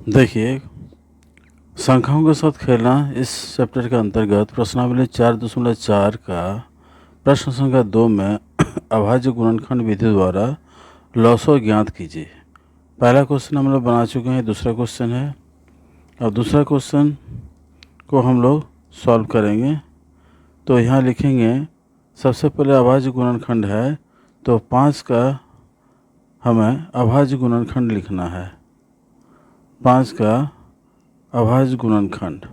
देखिए, संख्याओं के साथ खेलना इस चैप्टर के अंतर्गत प्रश्नावली 4.4 का प्रश्न संख्या 2 में अभाज्य गुणनखंड विधि द्वारा लॉसो ज्ञात कीजिए। पहला क्वेश्चन हम लोग बना चुके हैं, दूसरा क्वेश्चन है। अब दूसरा क्वेश्चन को हम लोग सॉल्व करेंगे। तो यहाँ लिखेंगे, सबसे पहले अभाज्य गुणनखंड है तो 5 का हमें अभाज्य गुणनखंड लिखना है। 5 का अभाज्य गुणनखंड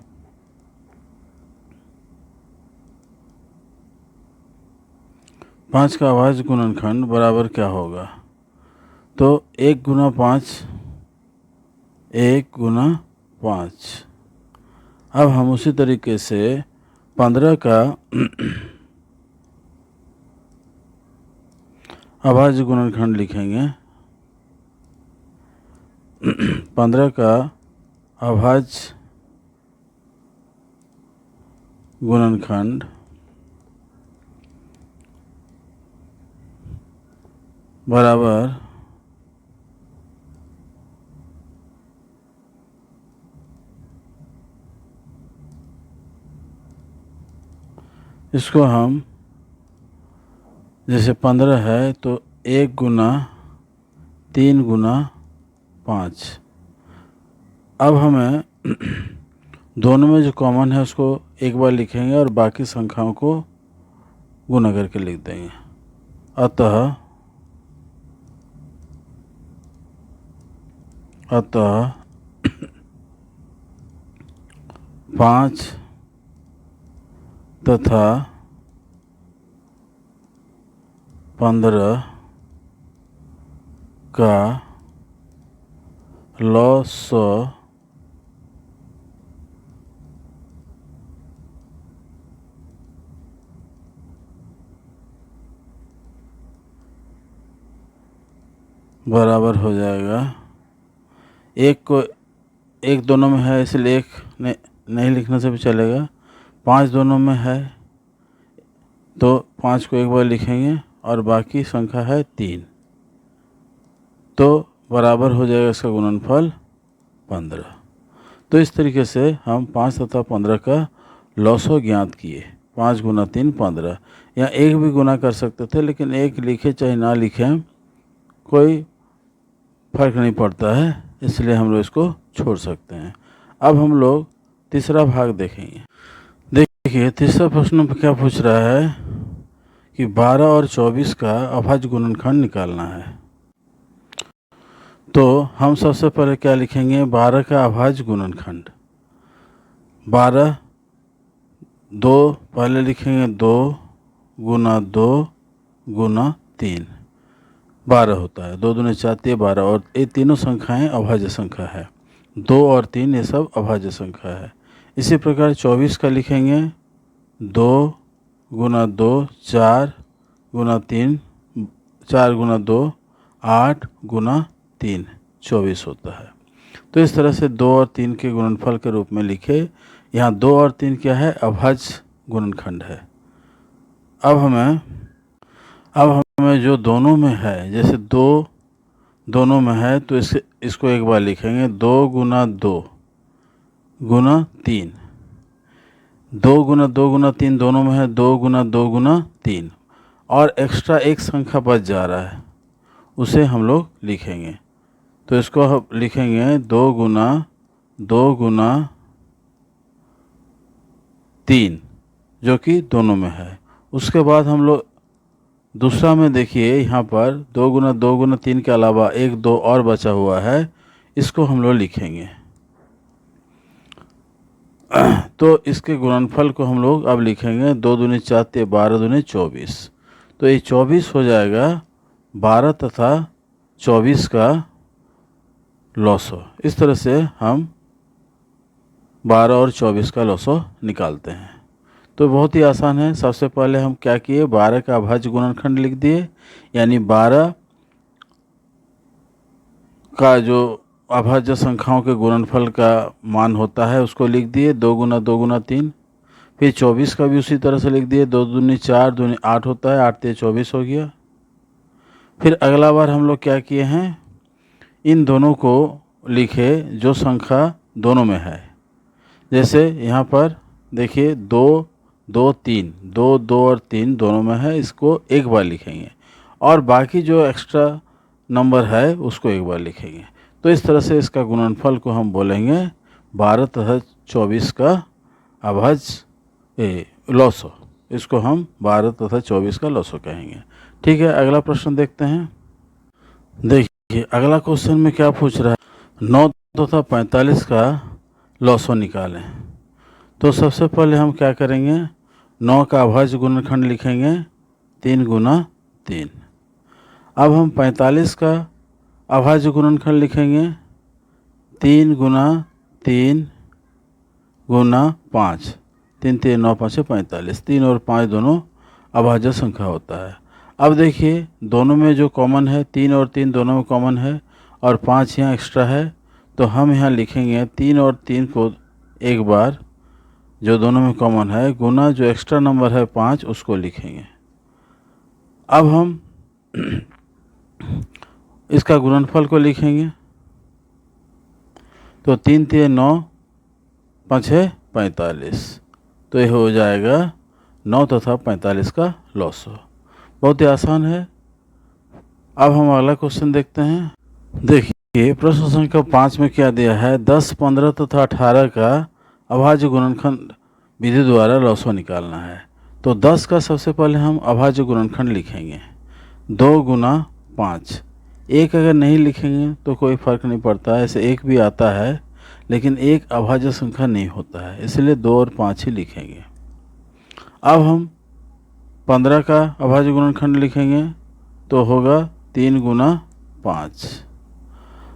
पाँच का अभाज्य गुणनखंड बराबर क्या होगा? तो 1 गुना 5, 1 गुना 5। अब हम उसी तरीके से 15 का अभाज्य गुणनखंड लिखेंगे। 15 का अभाज्य गुणनखंड बराबर इसको हम जैसे 15 है तो 1 गुना 3 गुना 5। अब हमें दोनों में जो कॉमन है उसको एक बार लिखेंगे और बाकी संख्याओं को गुना करके लिख देंगे। अतः 5 तथा 15 का लॉसो बराबर हो जाएगा। एक दोनों में है इसलिए एक नहीं लिखने से भी चलेगा। 5 दोनों में है तो 5 को एक बार लिखेंगे और बाकी संख्या है 3, तो बराबर हो जाएगा इसका गुणनफल 15। तो इस तरीके से हम 5 तथा 15 का लॉसो ज्ञात किए। 5 गुना 3 15। यहाँ एक भी गुना कर सकते थे, लेकिन एक लिखे चाहे ना लिखें कोई फर्क नहीं पड़ता है, इसलिए हम लोग इसको छोड़ सकते हैं। अब हम लोग तीसरा भाग देखेंगे। देखिए, तीसरा प्रश्न में क्या पूछ रहा है कि 12 और 24 का अभाज्य गुणनखंड निकालना है। तो हम सबसे पहले क्या लिखेंगे? 12 का अभाज्य गुणनखंड 12 2 पहले लिखेंगे 2 गुना 2 गुना 3 12 होता है। 2 दूनी 4 12, और ये तीनों संख्याएं अभाज्य संख्या है। 2 और 3 ये सब अभाज्य संख्या है। इसी प्रकार 24 का लिखेंगे 2 गुना 2 4 गुना 3 4 गुना 2 8 गुना 3 24 होता है। तो इस तरह से 2 और 3 के गुणनफल के रूप में लिखे। यहाँ 2 और 3 क्या है? अभाज्य गुणनखंड है। अब हमें जो दोनों में है, जैसे 2 दोनों में है तो इसको एक बार लिखेंगे 2 गुना 2 गुना 3। 2 गुना 2 गुना 3 दोनों में है 2 गुना 2 गुना 3, और एक्स्ट्रा एक संख्या बच जा रहा है, उसे हम लोग लिखेंगे। तो इसको हम लिखेंगे 2 गुना 3, जो कि दोनों में है। उसके बाद हम लोग दूसरा में देखिए, यहाँ पर 2 गुना 3 के अलावा 1 2 और बचा हुआ है, इसको हम लोग लिखेंगे। तो इसके गुणनफल को हम लोग अब लिखेंगे 2 दूनी 4 12 दूनी 24। तो ये 24 हो जाएगा 12 तथा 24 का लॉसो। इस तरह से हम 12 और 24 का लॉसो निकालते हैं। तो बहुत ही आसान है। सबसे पहले हम क्या किए? 12 का अभाज्य गुणनखंड लिख दिए, यानी 12 का जो अभाज्य संख्याओं के गुणनफल का मान होता है उसको लिख दिए 2 गुना 3। फिर 24 का भी उसी तरह से लिख दिए, 2 दूनी 4 दूनी 8 होता है, 8 24 हो गया। फिर अगला बार हम लोग क्या किए हैं, इन दोनों को लिखे जो संख्या दोनों में है। जैसे यहाँ पर देखिए 2, 2, 3, 2, 2 और 3 दोनों में है, इसको एक बार लिखेंगे और बाकी जो एक्स्ट्रा नंबर है उसको एक बार लिखेंगे। तो इस तरह से इसका गुणनफल को हम बोलेंगे 12 तथा 24 का अभाज्य लॉसो। इसको हम 12 तथा 24 का लॉसो कहेंगे। ठीक है, अगला प्रश्न देखते हैं। देखिए अगला क्वेश्चन में क्या पूछ रहा है, 9 तथा 45 का लॉसो निकालें। तो सबसे पहले हम क्या करेंगे, 9 का अभाज्य गुणनखंड लिखेंगे 3 गुना 3। अब हम 45 का अभाज्य गुणनखंड लिखेंगे 3 गुना 3 गुना 5। 3 3 9 5 45। 3 और 5 दोनों अभाज्य संख्या होता है। अब देखिए दोनों में जो कॉमन है, 3 और 3 दोनों में कॉमन है और 5 यहाँ एक्स्ट्रा है, तो हम यहाँ लिखेंगे 3 और 3 को एक बार जो दोनों में कॉमन है गुना जो एक्स्ट्रा नंबर है 5 उसको लिखेंगे। अब हम इसका गुणनफल को लिखेंगे तो 3 3 9 5 45। तो ये हो जाएगा 9 तथा 45 का लॉसो। बहुत ही आसान है। अब हम अगला क्वेश्चन देखते हैं। देखिए प्रश्न संख्या 5 में क्या दिया है, 10, 15 तथा 18 का अभाज्य गुणनखंड विधि द्वारा लॉसो निकालना है। तो 10 का सबसे पहले हम अभाज्य गुणनखंड लिखेंगे 2 गुना 5। एक अगर नहीं लिखेंगे तो कोई फ़र्क नहीं पड़ता है, ऐसे एक भी आता है लेकिन एक अभाज्य संख्या नहीं होता है, इसलिए 2 और 5 ही लिखेंगे। अब हम 15 का अभाज्य गुणनखंड लिखेंगे तो होगा 3 गुना 5।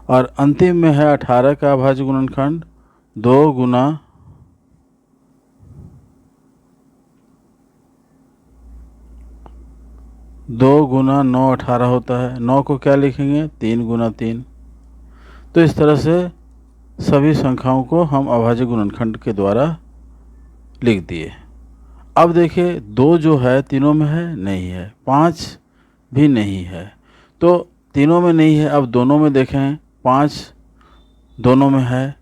और अंतिम में है 18 का अभाज्य गुणनखंड 2 गुना 9 18 होता है। 9 को क्या लिखेंगे 3 गुना 3। तो इस तरह से सभी संख्याओं को हम अभाज्य गुणनखंड के द्वारा लिख दिए। अब देखिए 2 जो है तीनों में है, नहीं है, 5 भी नहीं है, तो तीनों में नहीं है। अब दोनों में देखें 5 दोनों में है,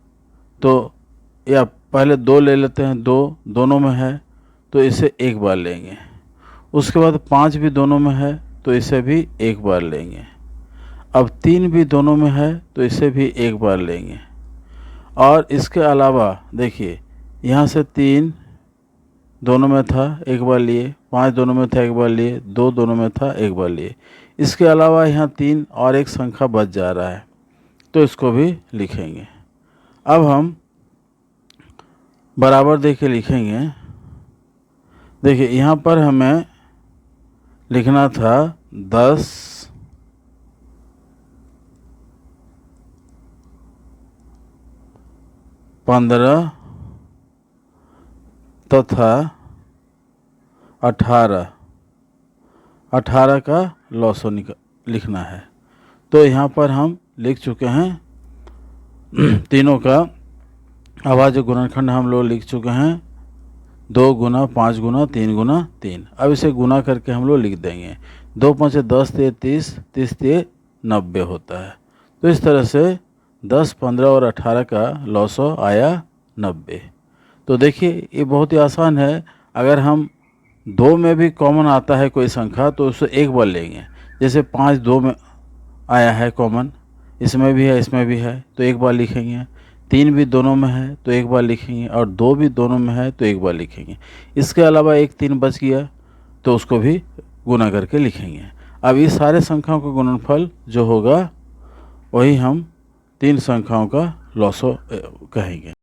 तो या पहले 2 ले लेते हैं, 2 दोनों में है तो इसे एक बार लेंगे। उसके बाद 5 भी दोनों में है तो इसे भी एक बार लेंगे। अब 3 भी दोनों में है तो इसे भी एक बार लेंगे। और इसके अलावा देखिए यहाँ से 3 दोनों में था एक बार लिए, 5 दोनों में था एक बार लिए, 2 दोनों में था एक बार लिए। इसके अलावा यहाँ 3 और एक संख्या बच जा रहा है तो इसको भी लिखेंगे। अब हम बराबर दे के लिखेंगे। देखिए यहाँ पर हमें लिखना था 10, 15 तथा 18 का लॉसो लिखना है। तो यहाँ पर हम लिख चुके हैं तीनों का अभाज्य गुणनखंड हम लोग लिख चुके हैं 2 गुना 5 गुना 3 गुना 3। अब इसे गुना करके हम लोग लिख देंगे 2 5 10 30 30 30 90 होता है। तो इस तरह से 10, 15 और 18 का लॉसो आया 90। तो देखिए ये बहुत ही आसान है। अगर हम 2 में भी कॉमन आता है कोई संख्या तो उसे एक बार लेंगे। जैसे 5 2 में आया है कॉमन, इसमें भी है इसमें भी है तो एक बार लिखेंगे। 3 भी दोनों में है तो एक बार लिखेंगे और 2 भी दोनों में है तो एक बार लिखेंगे। इसके अलावा एक 3 बच गया तो उसको भी गुना करके लिखेंगे। अब इस सारे संख्याओं का गुणनफल जो होगा वही हम 3 संख्याओं का लॉसो कहेंगे।